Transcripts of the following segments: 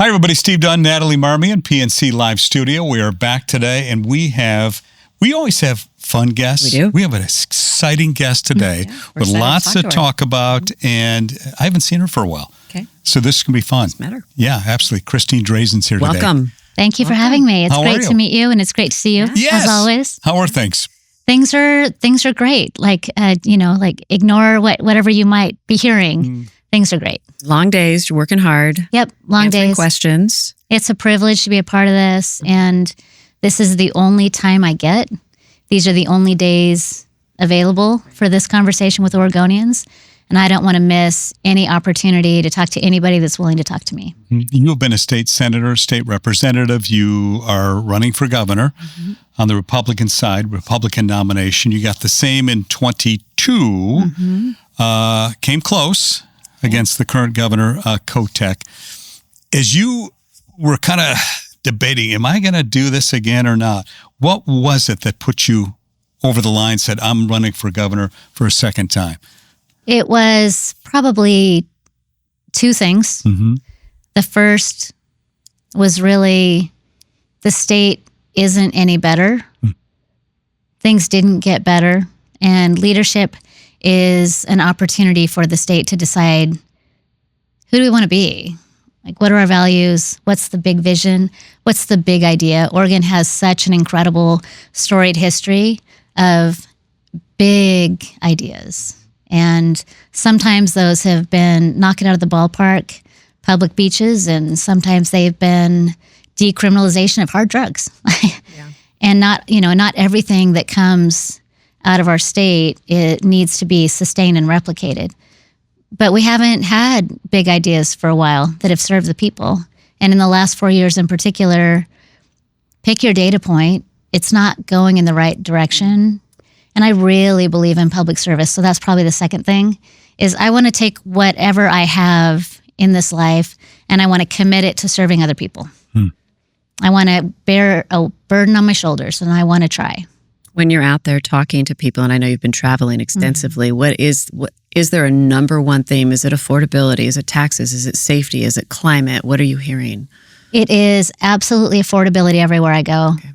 Hi, everybody. Steve Dunn, Natali Marmion, PNC Live Studio. We are back today, and we always have fun guests. We do. We have an exciting guest today with lots to talk about, and I haven't seen her for a while. Okay. So this can be fun. Doesn't matter. Yeah, absolutely. Christine Drazan's here today. Welcome. Thank you for having me. It's great to meet you, and it's great to see you, Yes. as always. How are things? Things are great. Like, ignore whatever you might be hearing. Things are great. Long days. You're working hard. Yep, long answering days. questions. It's a privilege to be a part of this, and this is the only time I get. These are the only days available for this conversation with Oregonians, and I don't want to miss any opportunity to talk to anybody that's willing to talk to me. You have been a state senator, state representative. You are running for governor on the Republican side, Republican nomination. You got the same in 22. Came close against the current governor, Kotek. As you were kind of debating, am I going to do this again or not? What was it that put you over the line, said, I'm running for governor for a second time? It was probably two things. The first was really the state isn't any better. Things didn't get better. And leadership is an opportunity for the state to decide, who do we want to be? Like, what are our values? What's the big vision? What's the big idea? Oregon has such an incredible, storied history of big ideas. And sometimes those have been knocked out of the ballpark, public beaches, and sometimes they've been decriminalization of hard drugs. And not everything that comes out of our state, it needs to be sustained and replicated. But we haven't had big ideas for a while that have served the people. And in the last 4 years in particular, pick your data point, it's not going in the right direction. And I really believe in public service. So that's probably the second thing, is I want to take whatever I have in this life and I want to commit it to serving other people. I want to bear a burden on my shoulders, and I want to try. When you're out there talking to people, and I know you've been traveling extensively, what is there a number one theme? Is it affordability? Is it taxes? Is it safety? Is it climate? What are you hearing? It is absolutely affordability everywhere I go. Okay.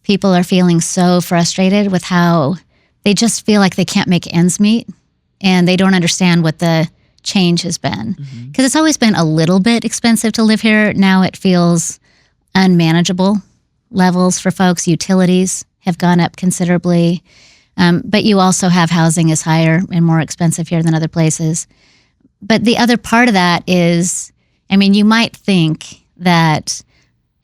People are feeling so frustrated with how they just feel like they can't make ends meet, and they don't understand what the change has been. Because it's always been a little bit expensive to live here. Now it feels unmanageable levels for folks. Utilities have gone up considerably. But you also have housing is higher and more expensive here than other places. But the other part of that is, you might think that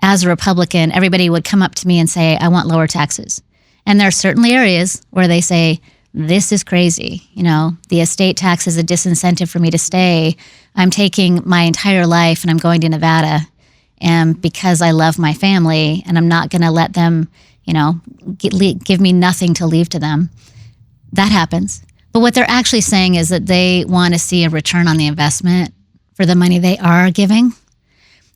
as a Republican, everybody would come up to me and say, I want lower taxes. And there are certainly areas where they say, this is crazy. The estate tax is a disincentive for me to stay. I'm taking my entire life and I'm going to Nevada, and because I love my family, and I'm not going to let them give me nothing to leave to them. That happens. But what they're actually saying is that they want to see a return on the investment for the money they are giving.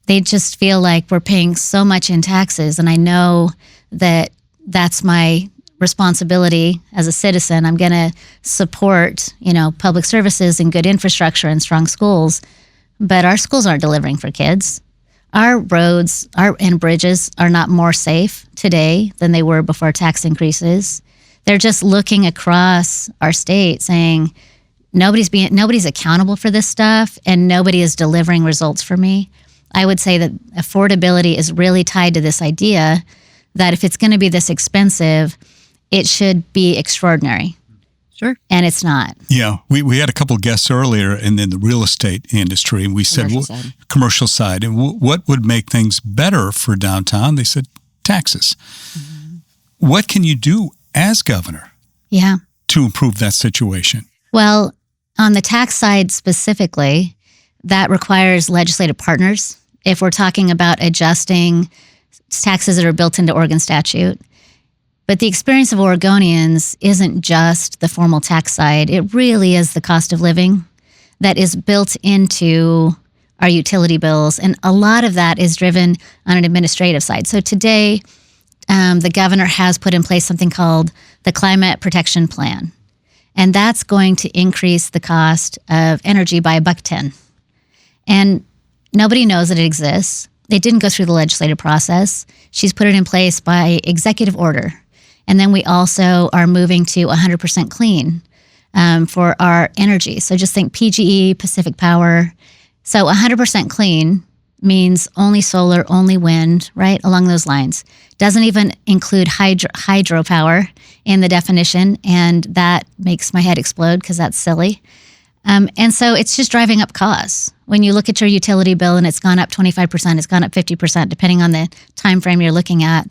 They just feel like we're paying so much in taxes, and I know that that's my responsibility as a citizen. I'm going to support, public services and good infrastructure and strong schools, but our schools aren't delivering for kids. Our roads and bridges are not more safe today than they were before tax increases. They're just looking across our state saying, nobody's accountable for this stuff, and nobody is delivering results for me. I would say that affordability is really tied to this idea that if it's going to be this expensive, it should be extraordinary. Sure. And it's not. Yeah. We had a couple of guests earlier in the real estate industry, and we said, commercial side. And what would make things better for downtown? They said, taxes. What can you do as governor to improve that situation? Well, on the tax side specifically, that requires legislative partners. If we're talking about adjusting taxes that are built into Oregon statute. But the experience of Oregonians isn't just the formal tax side. It really is the cost of living that is built into our utility bills. And a lot of that is driven on an administrative side. So today, the governor has put in place something called the Climate Protection Plan. And that's going to increase the cost of energy by $1.10. And nobody knows that it exists. It didn't go through the legislative process. She's put it in place by executive order. And then we also are moving to 100% clean for our energy. So just think PGE, Pacific Power. So 100% clean means only solar, only wind, right? Along those lines. Doesn't even include hydropower in the definition. And that makes my head explode because that's silly. And so it's just driving up costs. When you look at your utility bill and it's gone up 25%, it's gone up 50%, depending on the time frame you're looking at.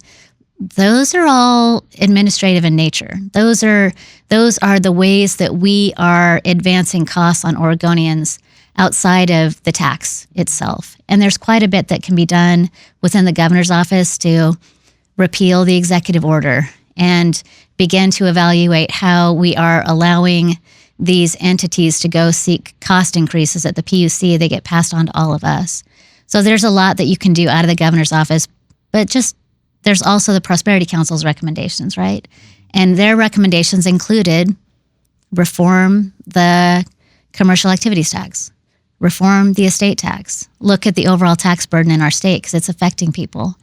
Those are all administrative in nature. Those are the ways that we are advancing costs on Oregonians outside of the tax itself. And there's quite a bit that can be done within the governor's office to repeal the executive order and begin to evaluate how we are allowing these entities to go seek cost increases at the PUC. They get passed on to all of us. So there's a lot that you can do out of the governor's office, but just there's also the Prosperity Council's recommendations, right? And their recommendations included reform the commercial activities tax, reform the estate tax, look at the overall tax burden in our state because it's affecting people.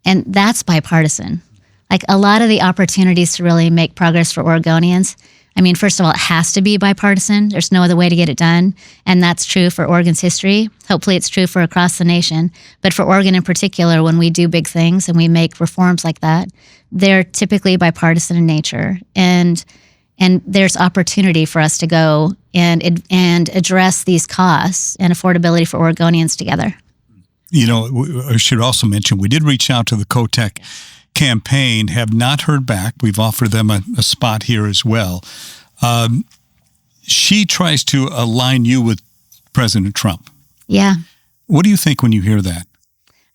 And that's bipartisan. Like a lot of the opportunities to really make progress for Oregonians, I mean, first of all, it has to be bipartisan. There's no other way to get it done. And that's true for Oregon's history. Hopefully it's true for across the nation. But for Oregon in particular, when we do big things and we make reforms like that, they're typically bipartisan in nature. And there's opportunity for us to go and address these costs and affordability for Oregonians together. You know, I should also mention, we did reach out to the COTEC campaign, have not heard back. We've offered them a spot here as well. She tries to align you with President Trump. Yeah. What do you think when you hear that?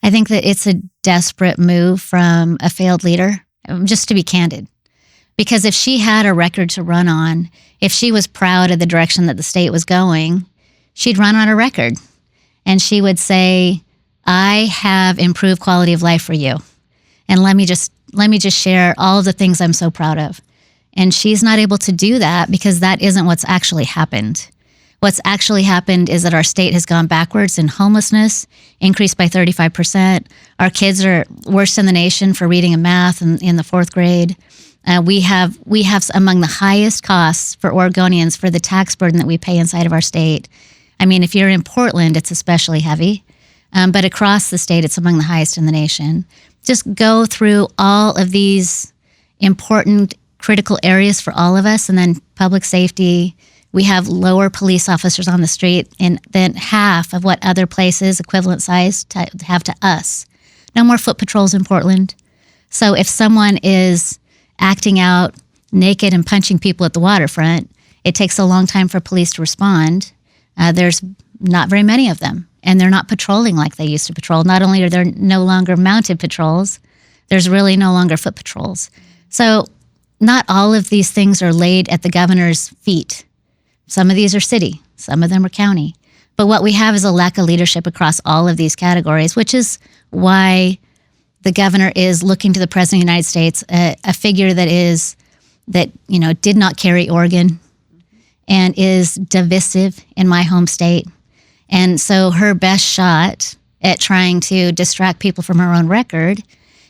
I think that it's a desperate move from a failed leader, just to be candid. Because if she had a record to run on, if she was proud of the direction that the state was going, she'd run on a record. And she would say, I have improved quality of life for you. And let me just share all of the things I'm so proud of. And she's not able to do that because that isn't what's actually happened. What's actually happened is that our state has gone backwards in homelessness, increased by 35%. Our kids are worst in the nation for reading and math in the fourth grade. We have among the highest costs for Oregonians for the tax burden that we pay inside of our state. I mean, if you're in Portland, it's especially heavy. But across the state, it's among the highest in the nation. Just go through all of these important, critical areas for all of us. And then public safety, we have lower police officers on the street than half of what other places equivalent size have to us. No more foot patrols in Portland. So if someone is acting out naked and punching people at the waterfront, it takes a long time for police to respond. There's not very many of them. And they're not patrolling like they used to patrol. Not only are there no longer mounted patrols, there's really no longer foot patrols. So not all of these things are laid at the governor's feet. Some of these are city, some of them are county. But what we have is a lack of leadership across all of these categories, which is why the governor is looking to the President of the United States, a figure that did not carry Oregon and is divisive in my home state. And so her best shot at trying to distract people from her own record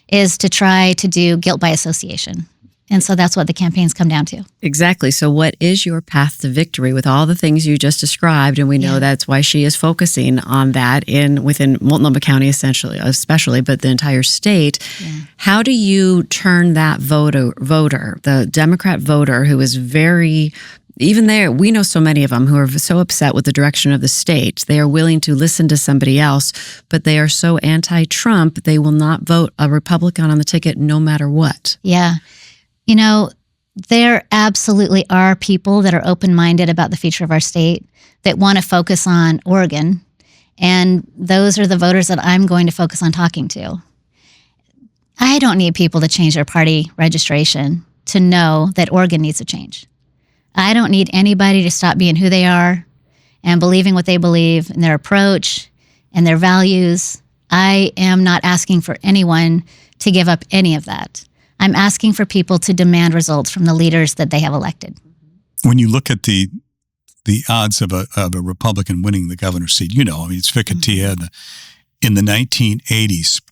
is to try to do guilt by association. And so that's what the campaigns come down to. Exactly. So what is your path to victory with all the things you just described? And we know that's why she is focusing on that within Multnomah County, especially, but the entire state. Yeah. How do you turn that voter, the Democrat voter who is very... Even there, we know so many of them who are so upset with the direction of the state. They are willing to listen to somebody else, but they are so anti-Trump, they will not vote a Republican on the ticket no matter what. Yeah. You know, there absolutely are people that are open-minded about the future of our state that want to focus on Oregon. And those are the voters that I'm going to focus on talking to. I don't need people to change their party registration to know that Oregon needs a change. I don't need anybody to stop being who they are and believing what they believe in their approach and their values. I am not asking for anyone to give up any of that. I'm asking for people to demand results from the leaders that they have elected. When you look at the odds of a Republican winning the governor's seat, it's Ficatilla in the 1980s.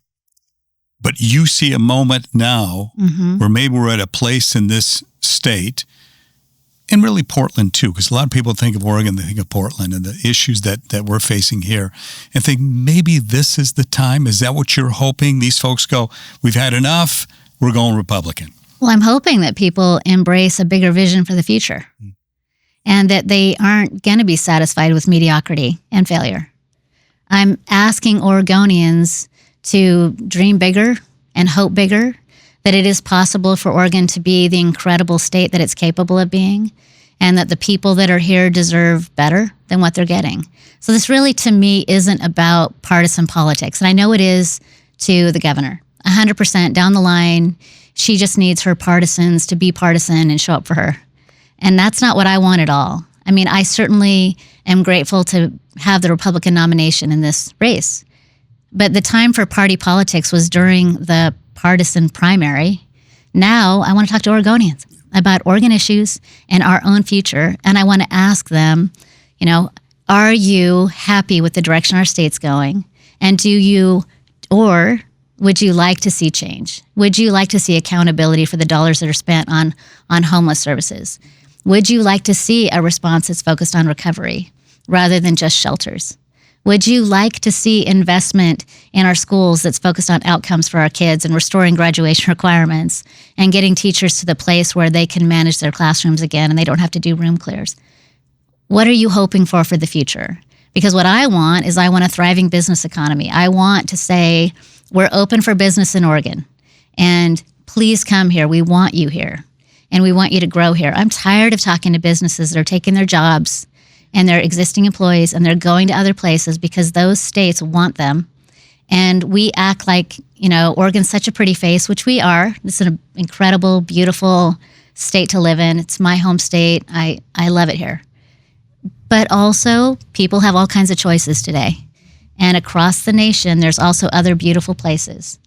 But you see a moment now where maybe we're at a place in this state, and really Portland too, because a lot of people think of Oregon, they think of Portland and the issues that we're facing here, and think maybe this is the time. Is that what you're hoping? These folks go, we've had enough, we're going Republican. Well, I'm hoping that people embrace a bigger vision for the future and that they aren't going to be satisfied with mediocrity and failure. I'm asking Oregonians to dream bigger and hope bigger, that it is possible for Oregon to be the incredible state that it's capable of being, and that the people that are here deserve better than what they're getting. So this really, to me, isn't about partisan politics. And I know it is to the governor. 100% down the line, she just needs her partisans to be partisan and show up for her. And that's not what I want at all. I mean, I certainly am grateful to have the Republican nomination in this race. But the time for party politics was during the partisan primary. Now I want to talk to Oregonians about Oregon issues and our own future. And I want to ask them, are you happy with the direction our state's going? And or would you like to see change? Would you like to see accountability for the dollars that are spent on homeless services? Would you like to see a response that's focused on recovery rather than just shelters? Would you like to see investment in our schools that's focused on outcomes for our kids and restoring graduation requirements and getting teachers to the place where they can manage their classrooms again and they don't have to do room clears? What are you hoping for the future? Because what I want is a thriving business economy. I want to say, we're open for business in Oregon, and please come here. We want you here, and we want you to grow here. I'm tired of talking to businesses that are taking their jobs and their existing employees, and they're going to other places because those states want them. And we act like, Oregon's such a pretty face, which we are. It's an incredible, beautiful state to live in. It's my home state. I love it here. But also, people have all kinds of choices today. And across the nation, there's also other beautiful places.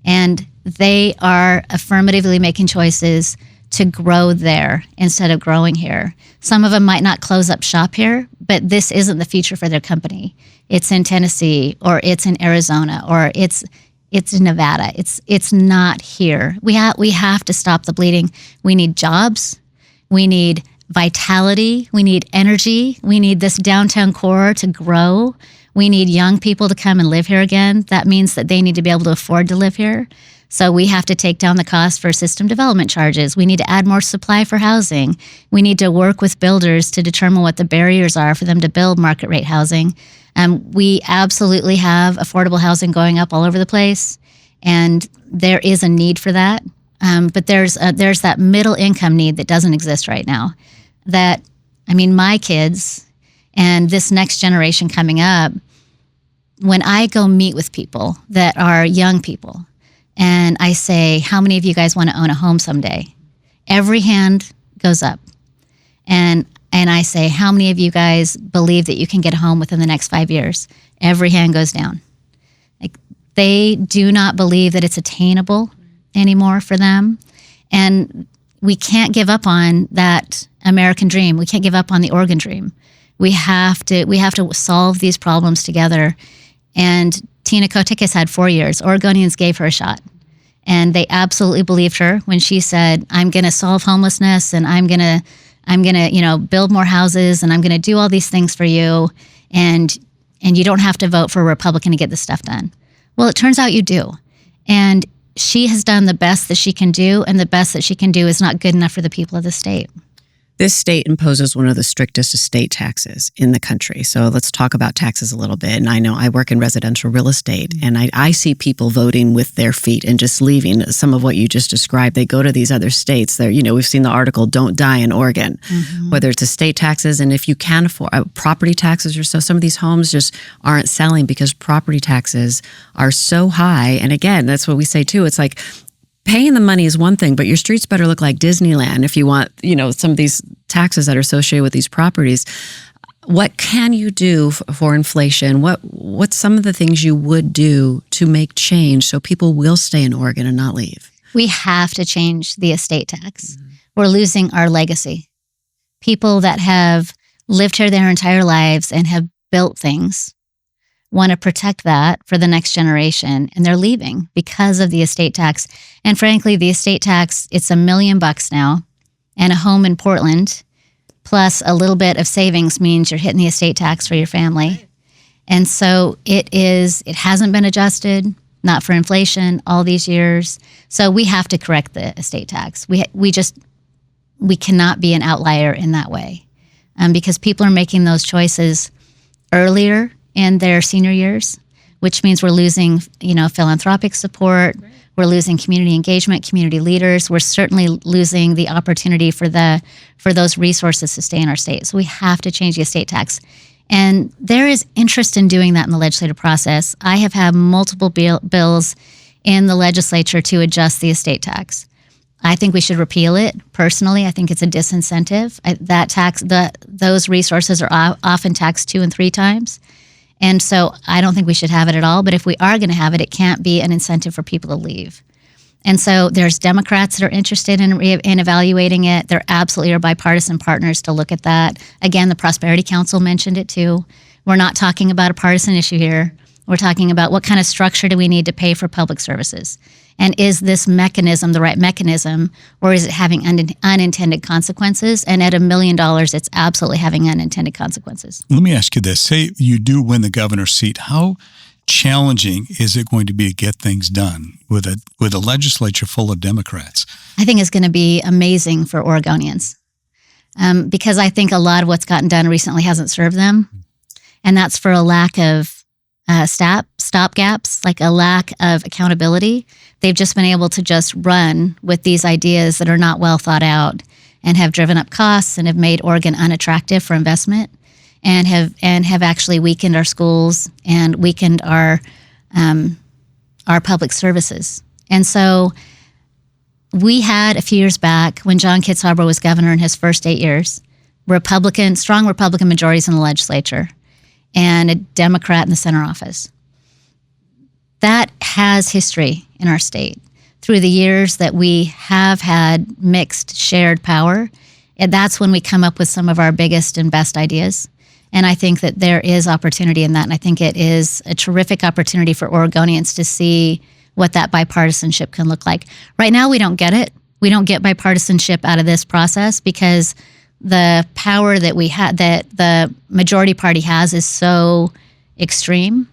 And they are affirmatively making choices to grow there instead of growing here. Some of them might not close up shop here, but this isn't the future for their company. It's in Tennessee, or it's in Arizona, or it's in Nevada. It's not here. We have to stop the bleeding. We need jobs. We need vitality. We need energy. We need this downtown core to grow. We need young people to come and live here again. That means that they need to be able to afford to live here. So we have to take down the cost for system development charges. We need to add more supply for housing. We need to work with builders to determine what the barriers are for them to build market rate housing. We absolutely have affordable housing going up all over the place, and there is a need for that. But there's that middle income need that doesn't exist right now. My kids and this next generation coming up, when I go meet with people that are young people, and I say, how many of you guys want to own a home someday? Every hand goes up. And I say, how many of you guys believe that you can get a home within the next 5 years? Every hand goes down. They do not believe that it's attainable anymore for them. And we can't give up on that American dream. We can't give up on the Oregon dream. We have to solve these problems together. And Tina Kotek has had 4 years. Oregonians gave her a shot. And they absolutely believed her when she said, I'm going to solve homelessness, and I'm going to build more houses, and I'm going to do all these things for you. And you don't have to vote for a Republican to get this stuff done. Well, it turns out you do. And she has done the best that she can do, and the best that she can do is not good enough for the people of the state. This state imposes one of the strictest estate taxes in the country. So let's talk about taxes a little bit. And I know I work in residential real estate, and I see people voting with their feet and just leaving. Some of what you just described, they go to these other states. They're, we've seen the article, Don't Die in Oregon, whether it's estate taxes, and if you can afford property taxes or so, some of these homes just aren't selling because property taxes are so high. And again, that's what we say too. It's like, paying the money is one thing, but your streets better look like Disneyland if you want, some of these taxes that are associated with these properties. What can you do for inflation? What's some of the things you would do to make change so people will stay in Oregon and not leave? We have to change the estate tax. We're losing our legacy. People that have lived here their entire lives and have built things want to protect that for the next generation, and they're leaving because of the estate tax. And frankly, the estate tax, it's $1 million now, and a home in Portland plus a little bit of savings means you're hitting the estate tax for your family. Right. And so it hasn't been adjusted, not for inflation, all these years. So we have to correct the estate tax. We cannot be an outlier in that way, because people are making those choices earlier in their senior years, which means we're losing, philanthropic support. Right. We're losing community engagement, community leaders. We're certainly losing the opportunity for those resources to stay in our state. So we have to change the estate tax. And there is interest in doing that in the legislative process. I have had multiple bills in the legislature to adjust the estate tax. I think we should repeal it. Personally, I think it's a disincentive. Those resources are often taxed 2 and 3 times. And so I don't think we should have it at all. But if we are going to have it, it can't be an incentive for people to leave. And so there's Democrats that are interested in evaluating it. There absolutely are bipartisan partners to look at that. Again, the Prosperity Council mentioned it too. We're not talking about a partisan issue here. We're talking about what kind of structure do we need to pay for public services? And is this mechanism the right mechanism, or is it having unintended consequences? And at $1 million, it's absolutely having unintended consequences. Let me ask you this. Say you do win the governor's seat. How challenging is it going to be to get things done with a legislature full of Democrats? I think it's going to be amazing for Oregonians, because I think a lot of what's gotten done recently hasn't served them. And that's for a lack of stopgaps, like a lack of accountability. They've just been able to just run with these ideas that are not well thought out and have driven up costs and have made Oregon unattractive for investment, and have actually weakened our schools and weakened our public services. And so we had a few years back, when John Kitzhaber was governor in his first 8 years, strong Republican majorities in the legislature and a Democrat in the center office. That has history in our state. Through the years that we have had mixed shared power, and that's when we come up with some of our biggest and best ideas. And I think that there is opportunity in that. And I think it is a terrific opportunity for Oregonians to see what that bipartisanship can look like. Right now, we don't get it. We don't get bipartisanship out of this process because the power that that the majority party has is so extreme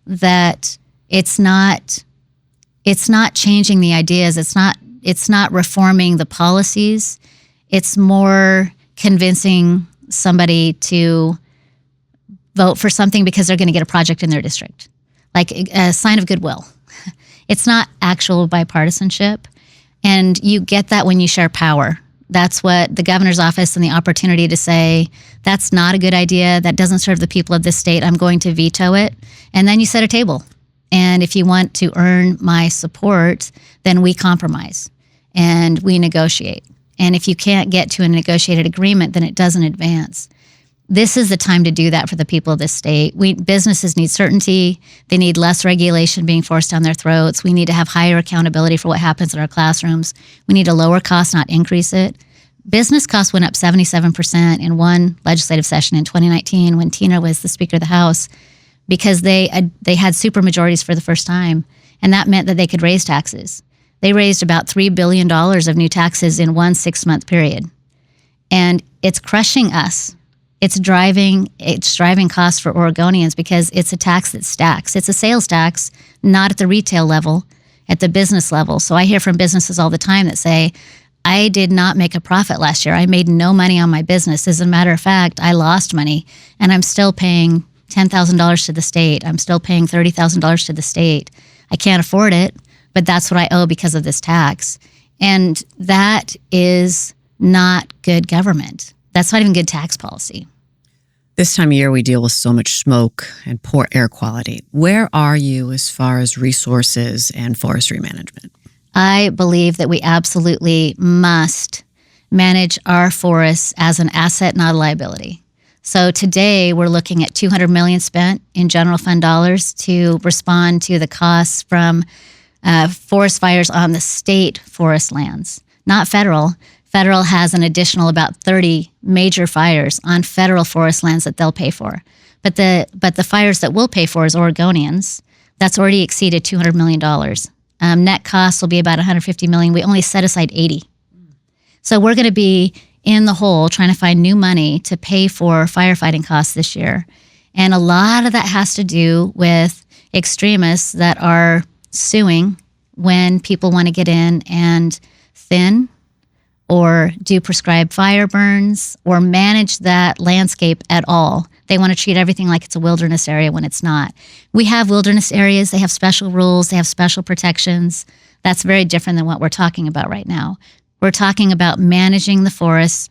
that it's not changing the ideas. It's not reforming the policies. It's more convincing somebody to vote for something because they're going to get a project in their district, like a sign of goodwill. It's not actual bipartisanship. And you get that when you share power. That's what the governor's office and the opportunity to say, that's not a good idea. That doesn't serve the people of this state. I'm going to veto it. And then you set a table. And if you want to earn my support, then we compromise and we negotiate. And if you can't get to a negotiated agreement, then it doesn't advance. This is the time to do that for the people of this state. Businesses need certainty. They need less regulation being forced down their throats. We need to have higher accountability for what happens in our classrooms. We need to lower costs, not increase it. Business costs went up 77% in one legislative session in 2019 when Tina was the Speaker of the House, because they had supermajorities for the first time, and that meant that they could raise taxes. They raised about $3 billion of new taxes in one 6-month period. And it's crushing us. It's driving costs for Oregonians because it's a tax that stacks. It's a sales tax, not at the retail level, at the business level. So I hear from businesses all the time that say, I did not make a profit last year. I made no money on my business. As a matter of fact, I lost money, and I'm still paying $10,000 to the state. I'm still paying $30,000 to the state. I can't afford it, but that's what I owe because of this tax. And that is not good government. That's not even good tax policy. This time of year, we deal with so much smoke and poor air quality. Where are you as far as resources and forestry management? I believe that we absolutely must manage our forests as an asset, not a liability. So today, we're looking at $200 million spent in general fund dollars to respond to the costs from forest fires on the state forest lands, not federal. Federal has an additional about 30 major fires on federal forest lands that they'll pay for. But the fires that we'll pay for as Oregonians, that's already exceeded $200 million. Net costs will be about $150 million. We only set aside 80. So we're going to be in the hole trying to find new money to pay for firefighting costs this year. And a lot of that has to do with extremists that are suing when people want to get in and thin or do prescribed fire burns or manage that landscape at all. They want to treat everything like it's a wilderness area when it's not. We have wilderness areas. They have special rules. They have special protections. That's very different than what we're talking about right now. We're talking about managing the forests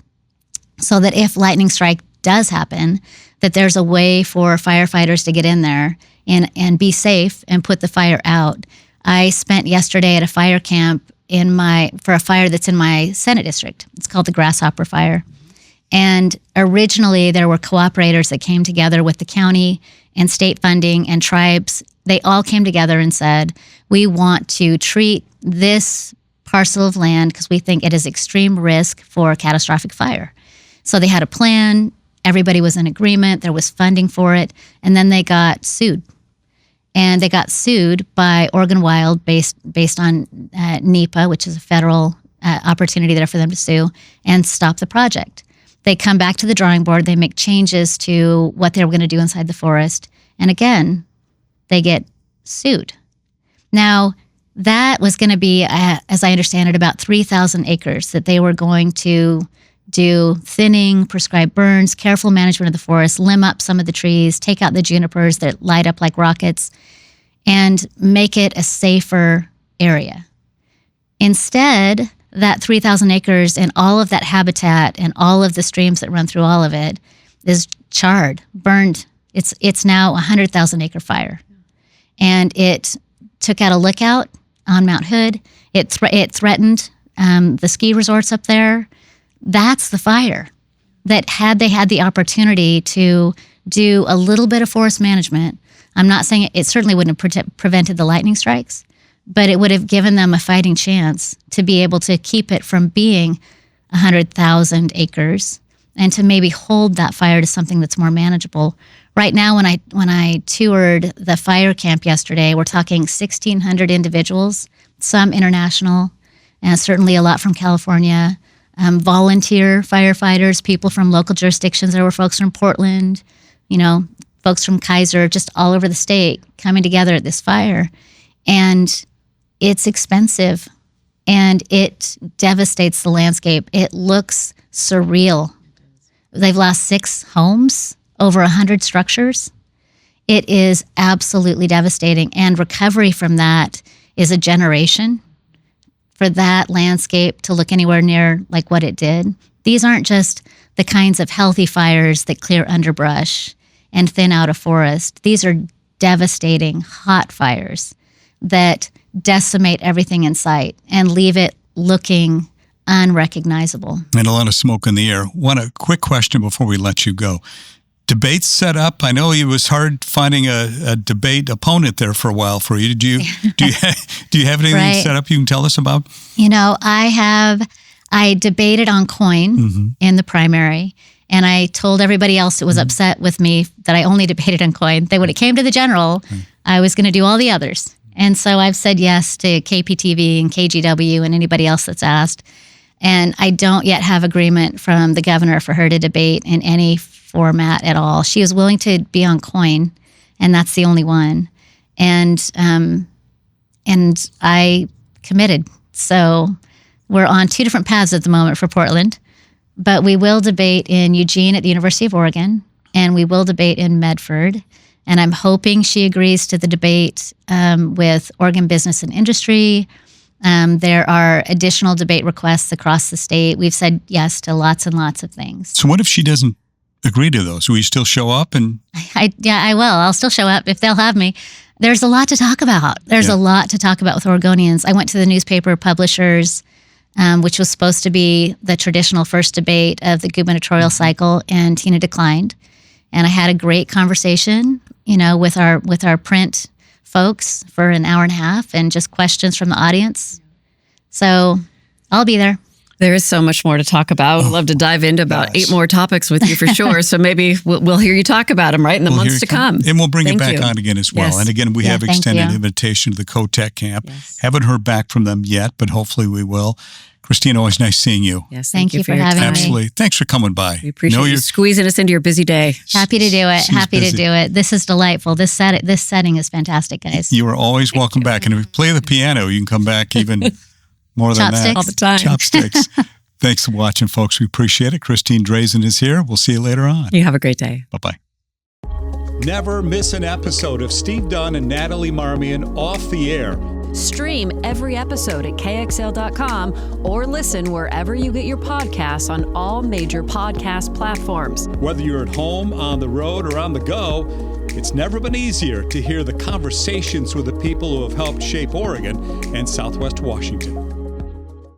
so that if lightning strike does happen, that there's a way for firefighters to get in there and be safe and put the fire out. I spent yesterday at a fire camp for a fire that's in my Senate district. It's called the Grasshopper Fire. And originally there were cooperators that came together with the county and state funding and tribes. They all came together and said, we want to treat this parcel of land because we think it is extreme risk for catastrophic fire. So they had a plan. Everybody was in agreement. There was funding for it. And then they got sued. And they got sued by Oregon Wild based on NEPA, which is a federal opportunity there for them to sue, and stop the project. They come back to the drawing board. They make changes to what they were going to do inside the forest. And again, they get sued. Now, that was going to be, as I understand it, about 3,000 acres that they were going to do thinning, prescribed burns, careful management of the forest, limb up some of the trees, take out the junipers that light up like rockets, and make it a safer area. Instead, that 3,000 acres and all of that habitat and all of the streams that run through all of it is charred, burned. It's now a 100,000 acre fire. And it took out a lookout on Mount Hood. It threatened the ski resorts up there. That's the fire that had they had the opportunity to do a little bit of forest management. I'm not saying it certainly wouldn't have prevented the lightning strikes, but it would have given them a fighting chance to be able to keep it from being 100,000 acres and to maybe hold that fire to something that's more manageable. Right now, when I toured the fire camp yesterday, we're talking 1,600 individuals, some international, and certainly a lot from California, volunteer firefighters, people from local jurisdictions. There were folks from Portland, folks from Kaiser, just all over the state coming together at this fire. And it's expensive and it devastates the landscape. It looks surreal. They've lost 6 homes, over 100 structures. It is absolutely devastating. And recovery from that is a generation for that landscape to look anywhere near like what it did. These aren't just the kinds of healthy fires that clear underbrush and thin out a forest. These are devastating, hot fires that decimate everything in sight and leave it looking unrecognizable. And a lot of smoke in the air. A quick question before we let you go. Debates set up. I know it was hard finding a debate opponent there for a while for you. Do you have anything Right. set up you can tell us about? I debated on coin in the primary, and I told everybody else that was upset with me that I only debated on coin, that when it came to the general, I was going to do all the others. And so I've said yes to KPTV and KGW and anybody else that's asked. And I don't yet have agreement from the governor for her to debate in any format at all. She was willing to be on coin, and that's the only one. And I committed. So we're on 2 different paths at the moment for Portland, but we will debate in Eugene at the University of Oregon, and we will debate in Medford. And I'm hoping she agrees to the debate with Oregon Business and Industry. There are additional debate requests across the state. We've said yes to lots and lots of things. So what if she doesn't agree to those? Will you still show up? And I will. I'll still show up if they'll have me. There's a lot to talk about. There's a lot to talk about with Oregonians. I went to the newspaper publishers, which was supposed to be the traditional first debate of the gubernatorial cycle, and Tina declined. And I had a great conversation, with our print folks for an hour and a half, and just questions from the audience. So I'll be there. There is so much more to talk about. I'd love to dive into about 8 more topics with you for sure. So maybe we'll hear you talk about them, right, in the months to come. And we'll bring Thank you back you. on again as well. Yes. And again, we have thank extended you. invitation to the COTEC camp. Yes. Haven't heard back from them yet, but hopefully we will. Christine, always nice seeing you. Yes, Thank you for your having time. me. Absolutely. Thanks for coming by. We appreciate you squeezing us into your busy day. Happy to do it. She's Happy busy. to do it. This is delightful. This setting is fantastic, guys. You are always welcome back. And if you play the piano, you can come back even more than that. Chopsticks. All the time. Chopsticks. Thanks for watching, folks. We appreciate it. Christine Drazan is here. We'll see you later on. You have a great day. Bye-bye. Never miss an episode of Steve Dunn and Natalie Marmion Off the Air. Stream every episode at KXL.com or listen wherever you get your podcasts on all major podcast platforms. Whether you're at home, on the road, or on the go, it's never been easier to hear the conversations with the people who have helped shape Oregon and Southwest Washington.